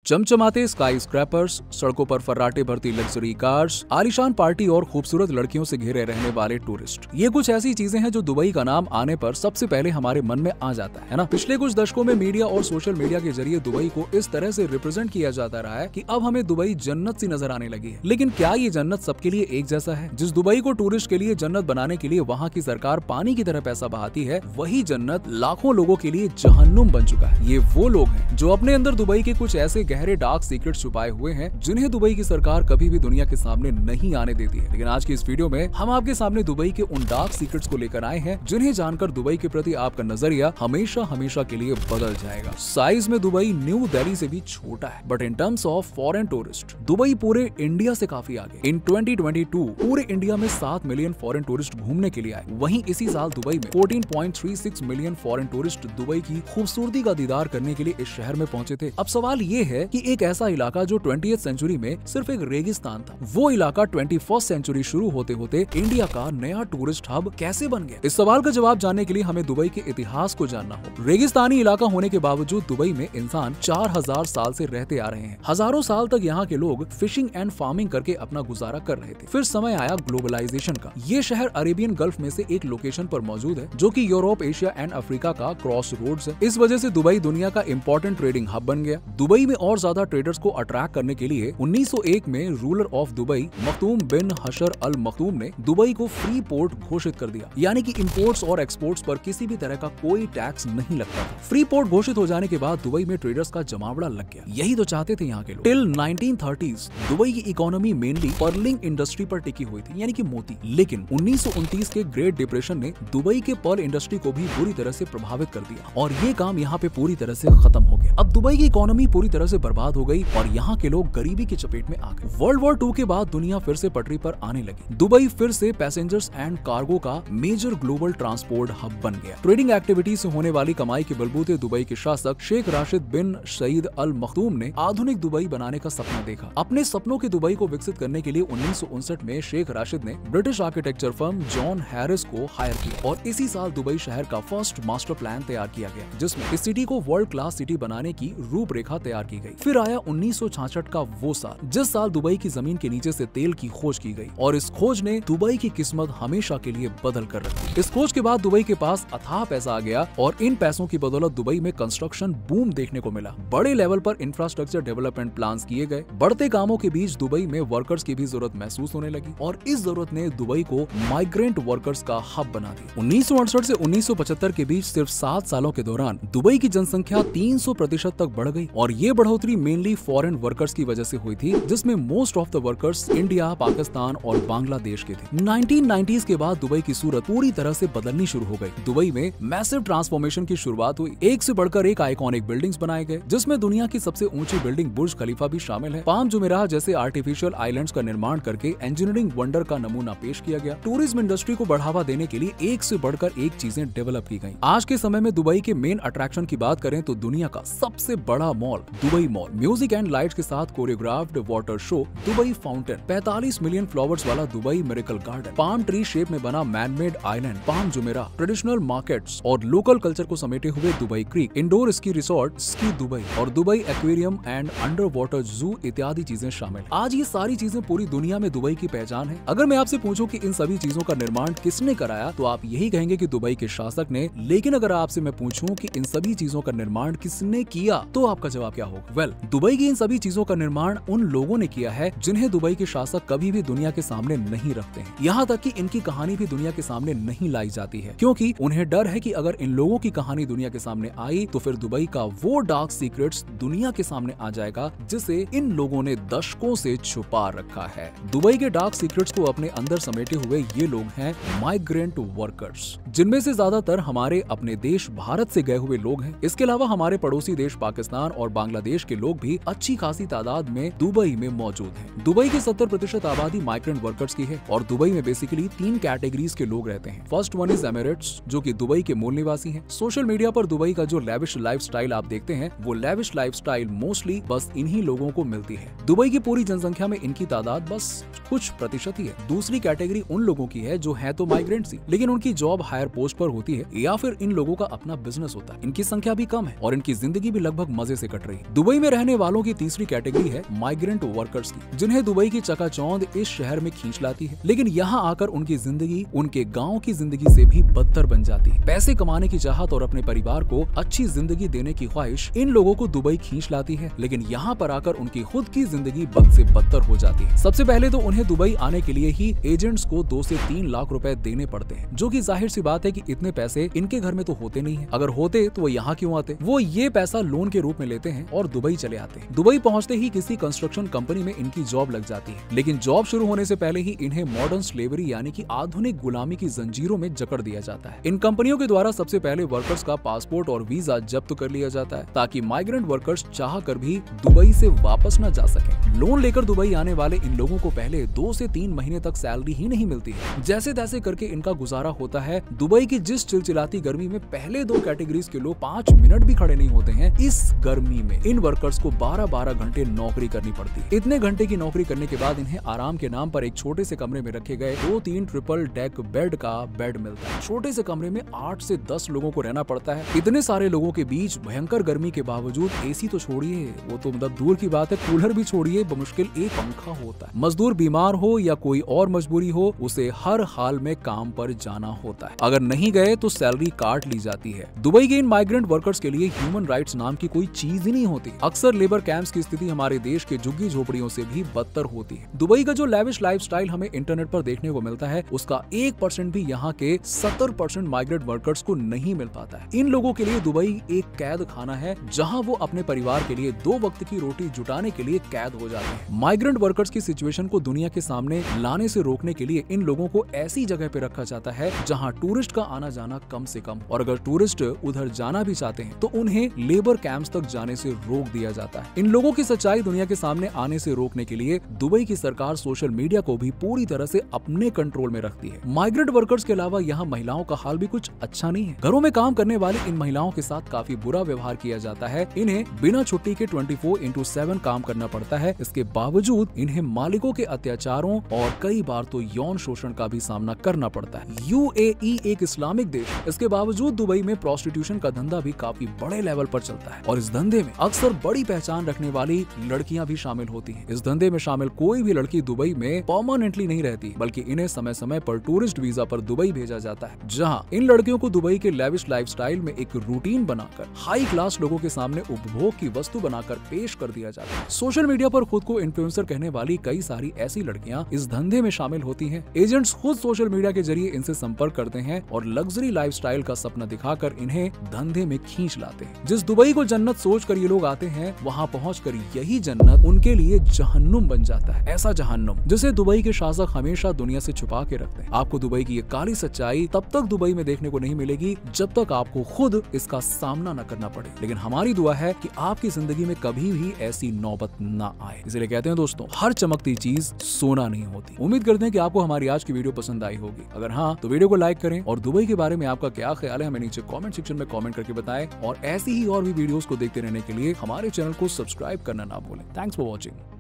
चमचमाते sky scrapers, सड़कों पर फर्राटे भरती लग्जरी कार्स, आलीशान पार्टी और खूबसूरत लड़कियों से घिरे रहने वाले टूरिस्ट, ये कुछ ऐसी चीजें हैं जो दुबई का नाम आने पर सबसे पहले हमारे मन में आ जाता है ना। पिछले कुछ दशकों में मीडिया और सोशल मीडिया के जरिए दुबई को इस तरह से रिप्रेजेंट किया जाता रहा है कि अब हमें दुबई जन्नत सी नजर आने लगी है। लेकिन क्या ये जन्नत सबके लिए एक जैसा है? जिस दुबई को टूरिस्ट के लिए जन्नत बनाने के लिए वहाँ की सरकार पानी की तरह पैसा बहाती है, वही जन्नत लाखों लोगों के लिए जहन्नुम बन चुका है। ये वो लोग हैं जो अपने अंदर दुबई के कुछ ऐसे गहरे डार्क सीक्रेट्स छुपाए हुए हैं जिन्हें दुबई की सरकार कभी भी दुनिया के सामने नहीं आने देती है। लेकिन आज की इस वीडियो में हम आपके सामने दुबई के उन डार्क सीक्रेट्स को लेकर आए हैं जिन्हें जानकर दुबई के प्रति आपका नजरिया हमेशा हमेशा के लिए बदल जाएगा। साइज में दुबई न्यू दिल्ली से भी छोटा है, but in terms of foreign tourist Dubai पूरे इंडिया से काफी आगे। इन 2022 पूरे इंडिया में 7 मिलियन फॉरेन टूरिस्ट घूमने के लिए आए। वहीं इसी साल दुबई में 14.36 मिलियन फॉरेन टूरिस्ट दुबई की खूबसूरती का दीदार करने के लिए इस शहर में पहुंचे थे। अब सवाल ये है कि एक ऐसा इलाका जो 20वीं सेंचुरी में सिर्फ एक रेगिस्तान था, वो इलाका 21वीं सेंचुरी शुरू होते होते इंडिया का नया टूरिस्ट हब कैसे बन गया? इस सवाल का जवाब जानने के लिए हमें दुबई के इतिहास को जानना हो। रेगिस्तानी इलाका होने के बावजूद दुबई में इंसान 4000 साल से रहते आ रहे हैं। हजारों साल तक यहाँ के लोग फिशिंग एंड फार्मिंग करके अपना गुजारा कर रहे थे। फिर समय आया ग्लोबलाइजेशन का। ये शहर अरेबियन गल्फ में से एक लोकेशन पर मौजूद है जो कि यूरोप, एशिया एंड अफ्रीका का क्रॉस रोड्स है। इस वजह से दुबई दुनिया का इंपॉर्टेंट ट्रेडिंग हब बन गया। दुबई में और ज्यादा ट्रेडर्स को अट्रैक्ट करने के लिए 1901 में ruler of Dubai Maktoum bin Hasher Al Makhdoom ने दुबई को फ्री पोर्ट घोषित कर दिया, यानी कि इंपोर्ट्स और एक्सपोर्ट्स पर किसी भी तरह का कोई टैक्स नहीं लगता था। फ्री पोर्ट घोषित हो जाने के बाद दुबई में ट्रेडर्स का जमावड़ा लग गया। यही तो चाहते थे यहाँ के लोग। टिल 1930s दुबई की इकोनॉमी मेनली पर्लिंग इंडस्ट्री पर टिकी हुई थी, यानी कि मोती। लेकिन 1929 के ग्रेट डिप्रेशन ने दुबई के पर्ल इंडस्ट्री को भी बुरी तरह से प्रभावित कर दिया और ये काम यहाँ पे पूरी तरह से खत्म हो गया। अब दुबई की इकोनॉमी पूरी तरह से बर्बाद हो गई और यहाँ के लोग गरीबी की चपेट में आ गए। वर्ल्ड वॉर 2 के बाद दुनिया फिर से पटरी पर आने लगी। दुबई फिर से पैसेंजर्स एंड कार्गो का मेजर ग्लोबल ट्रांसपोर्ट हब बन गया। ट्रेडिंग एक्टिविटी से होने वाली कमाई के बलबूते दुबई के शासक शेख राशिद बिन सईद अल मखदूम ने आधुनिक दुबई बनाने का सपना देखा। अपने सपनों की दुबई को विकसित करने के लिए 1959 में शेख राशिद ने British architecture firm John Harris को हायर किया और इसी साल दुबई शहर का फर्स्ट मास्टर प्लान तैयार किया गया, जिसमें इस सिटी को वर्ल्ड क्लास सिटी बनाने की रूपरेखा तैयार की गई। फिर आया 1966 का वो साल जिस साल दुबई की जमीन के नीचे से तेल की खोज की गई और इस खोज ने दुबई की किस्मत हमेशा के लिए बदल कर रखी। इस खोज के बाद दुबई के पास अथाह पैसा आ गया और इन पैसों की बदौलत दुबई में कंस्ट्रक्शन बूम देखने को मिला। बड़े लेवल पर इंफ्रास्ट्रक्चर डेवलपमेंट प्लान्स किए गए। बढ़ते कामों के बीच दुबई में वर्कर्स की भी जरूरत महसूस होने लगी और इस जरूरत ने दुबई को माइग्रेंट वर्कर्स का हब बना दिया। 1968 से 1975 के बीच सिर्फ 7 सालों के दौरान दुबई की जनसंख्या 300% तक बढ़ गई और ये बढ़ोतरी मेनली फॉरेन वर्कर्स की वजह से हुई थी, जिसमें most of the workers India, Pakistan और बांग्लादेश के थे। 1990s के बाद दुबई की सूरत पूरी तरह से बदलनी शुरू हो गई। दुबई में मैसिव ट्रांसफॉर्मेशन की शुरुआत हुई। एक से बढ़कर एक आइकॉनिक बिल्डिंग्स बनाए गए, जिसमें दुनिया की सबसे ऊंची बिल्डिंग बुर्ज खलीफा भी शामिल है। पाम जुमेराह जैसे आर्टिफिशियल आइलैंड्स का निर्माण करके इंजीनियरिंग वंडर का नमूना पेश किया गया। टूरिज्म इंडस्ट्री को बढ़ावा देने के लिए एक से बढ़कर एक चीजें डेवलप की गई। आज के समय में दुबई के मेन अट्रैक्शन की बात करें तो दुनिया का सबसे बड़ा mall Dubai Mall, music and lights के साथ choreographed water show Dubai Fountain, 45 million flowers वाला Dubai Miracle Garden, palm tree shape में बना manmade island Palm Jumeirah, traditional markets और लोकल कल्चर को समेटे हुए Dubai Creek, indoor ski resort Ski Dubai और Dubai aquarium and under water zoo इत्यादि चीजें शामिल। आज ये सारी चीजें पूरी दुनिया में दुबई की पहचान है। अगर मैं आपसे पूछूं कि इन सभी चीजों का निर्माण किसने कराया तो आप यही कहेंगे कि दुबई के शासक ने। लेकिन अगर आपसे मैं पूछूं कि इन सभी चीजों का निर्माण किसने किया तो आपका जवाब क्या होगा? वेल, दुबई की इन सभी चीजों का निर्माण उन लोगों ने किया है जिन्हें दुबई के शासक कभी भी दुनिया के सामने नहीं रखते हैं। यहाँ तक कि इनकी कहानी भी दुनिया के सामने नहीं लाई जाती है, क्योंकि उन्हें डर है कि अगर इन लोगों की कहानी दुनिया के सामने आई तो फिर दुबई का वो डार्क सीक्रेट्स दुनिया के सामने आ जाएगा जिसे इन लोगों ने दशकों से छुपा रखा है। दुबई के डार्क सीक्रेट्स को अपने अंदर समेटे हुए ये लोग हैं माइग्रेंट वर्कर्स, जिनमें से ज्यादातर हमारे अपने देश भारत से गए हुए लोग हैं। इसके अलावा हमारे पड़ोसी देश पाकिस्तान और बांग्लादेश के लोग भी अच्छी खासी तादाद में दुबई में मौजूद हैं। दुबई की 70% आबादी माइग्रेंट वर्कर्स की है और दुबई में बेसिकली 3 कैटेगरीज के लोग रहते हैं। फर्स्ट वन इज एमिरेट्स, जो कि दुबई के मूल निवासी हैं। सोशल मीडिया पर दुबई का जो लेविश लाइफस्टाइल आप देखते हैं, वो लेविश लाइफस्टाइल मोस्टली बस इन्हीं लोगों को मिलती है। दुबई की पूरी जनसंख्या में इनकी तादाद बस कुछ प्रतिशत ही है। दूसरी कैटेगरी उन लोगों की है जो है तो माइग्रेंट्स ही, लेकिन उनकी जॉब हायर पोस्ट पर होती है या फिर इन लोगों का अपना बिजनेस होता है। इनकी संख्या भी कम है और इनकी जिंदगी भी लगभग मजे से कट रही है। दुबई दुबई में रहने वालों की तीसरी कैटेगरी है माइग्रेंट वर्कर्स की, जिन्हें दुबई की चकाचौंध इस शहर में खींच लाती है, लेकिन यहाँ आकर उनकी जिंदगी उनके गाँव की जिंदगी से भी बदतर बन जाती है। पैसे कमाने की चाहत और अपने परिवार को अच्छी जिंदगी देने की ख्वाहिश इन लोगों को दुबई खींच लाती है, लेकिन यहाँ पर आकर उनकी खुद की जिंदगी बद से बदतर हो जाती है। सबसे पहले तो उन्हें दुबई आने के लिए ही एजेंट्स को 2 से 3 लाख रुपए देने पड़ते हैं, जो कि जाहिर सी बात है कि इतने पैसे इनके घर में तो होते नहीं है। अगर होते तो वो यहाँ क्यों आते? वो ये पैसा लोन के रूप में लेते हैं और दुबई चले आते हैं। दुबई पहुंचते ही किसी कंस्ट्रक्शन कंपनी में इनकी जॉब लग जाती है, लेकिन जॉब शुरू होने से पहले ही इन्हें मॉडर्न स्लेवरी यानी कि आधुनिक गुलामी की जंजीरों में जकड़ दिया जाता है। इन कंपनियों के द्वारा सबसे पहले वर्कर्स का पासपोर्ट और वीजा जब्त कर लिया जाता है, ताकि माइग्रेंट वर्कर्स चाह कर भी दुबई से वापस न जा सके। लोन लेकर दुबई आने वाले इन लोगों को पहले 2 से 3 महीने तक सैलरी ही नहीं मिलती है। जैसे तैसे करके इनका गुजारा होता है। दुबई की जिस चिलचिलाती गर्मी में पहले 2 कैटेगरीज के लोग 5 मिनट भी खड़े नहीं होते हैं, इस गर्मी में इन वर्कर्स को 12-12 घंटे नौकरी करनी पड़ती है। इतने घंटे की नौकरी करने के बाद इन्हें आराम के नाम पर एक छोटे से कमरे में रखे गए 2-3 ट्रिपल डेक बेड का बेड मिलता है। छोटे से कमरे में 8 से 10 लोगों को रहना पड़ता है। इतने सारे लोगों के बीच भयंकर गर्मी के बावजूद एसी तो छोड़िए, वो तो मतलब दूर की बात है, कूलर भी छोड़िए, बमुश्किल एक पंखा होता है। मजदूर बीमार हो या कोई और मजबूरी हो, उसे हर हाल में काम पर जाना होता है। अगर नहीं गए तो सैलरी काट ली जाती है। दुबई के इन माइग्रेंट वर्कर्स के लिए ह्यूमन राइट्स नाम की कोई चीज ही नहीं होती। अक्सर लेबर कैंप्स की स्थिति हमारे देश के झुग्गी झोपड़ियों से भी बदतर होती है। दुबई का जो लैविश लाइफस्टाइल हमें इंटरनेट पर देखने को मिलता है, उसका 1% भी यहाँ के 70% माइग्रेंट वर्कर्स को नहीं मिल पाता है। इन लोगों के लिए दुबई एक कैद खाना है, जहाँ वो अपने परिवार के लिए 2 वक्त की रोटी जुटाने के लिए कैद हो जाते हैं। माइग्रेंट वर्कर्स की सिचुएशन को दुनिया के सामने लाने से रोकने के लिए इन लोगों को ऐसी जगह पे रखा जाता है जहां टूरिस्ट का आना जाना कम से कम, और अगर टूरिस्ट उधर जाना भी चाहते हैं तो उन्हें लेबर कैंप्स तक जाने से रोक दिया जाता है। इन लोगों की सच्चाई दुनिया के सामने आने से रोकने के लिए दुबई की सरकार सोशल मीडिया को भी पूरी तरह से अपने कंट्रोल में रखती है। माइग्रेंट वर्कर्स के अलावा यहाँ महिलाओं का हाल भी कुछ अच्छा नहीं है। घरों में काम करने वाली इन महिलाओं के साथ काफी बुरा व्यवहार किया जाता है। इन्हें बिना छुट्टी के 24/7 काम करना पड़ता है। इसके बावजूद इन्हें मालिकों के अत्याचारों और कई बार तो यौन शोषण का भी सामना करना पड़ता है। UAE एक इस्लामिक देश, इसके बावजूद दुबई में प्रोस्टिट्यूशन का धंधा भी काफी बड़े लेवल पर चलता है, और इस धंधे में अक्सर बड़ी पहचान रखने वाली लड़कियां भी शामिल होती हैं। इस धंधे में शामिल कोई भी लड़की दुबई में परमानेंटली नहीं रहती, बल्कि इन्हें समय समय पर टूरिस्ट वीजा पर दुबई भेजा जाता है, जहां इन लड़कियों को दुबई के लेविश लाइफस्टाइल में एक रूटीन बनाकर हाई क्लास लोगों के सामने उपभोग की वस्तु बनाकर पेश कर दिया जाता है। सोशल मीडिया पर खुद को इन्फ्लुएंसर कहने वाली कई सारी ऐसी लड़कियां इस धंधे में शामिल होती हैं। एजेंट्स खुद सोशल मीडिया के जरिए इनसे संपर्क करते हैं और लग्जरी लाइफस्टाइल का सपना दिखाकर इन्हें धंधे में खींच लाते हैं। जिस दुबई को जन्नत सोचकर ये लोग आते हैं, वहां पहुंचकर यही जन्नत उनके लिए जहन्नुम बन जाता है। ऐसा जहन्नुम जिसे दुबई के शासक हमेशा दुनिया से छुपा के रखते हैं। आपको दुबई की ये काली सच्चाई तब तक दुबई में देखने को नहीं मिलेगी जब तक आपको खुद इसका सामना न करना पड़े। लेकिन हमारी दुआ है कि आपकी जिंदगी में कभी भी ऐसी नौबत न आए। इसलिए कहते हैं दोस्तों, हर चमकती चीज सोना नहीं होती। उम्मीद करते हैं कि आपको हमारी आज की वीडियो पसंद आई होगी। अगर हाँ, तो वीडियो को लाइक करें और दुबई के बारे में आपका क्या ख्याल है हमें नीचे कमेंट सेक्शन में कमेंट करके बताएं, और ऐसी ही और भी वीडियोस को देखते रहने के लिए हमारे चैनल को सब्सक्राइब करना ना भूलें। Thanks for watching.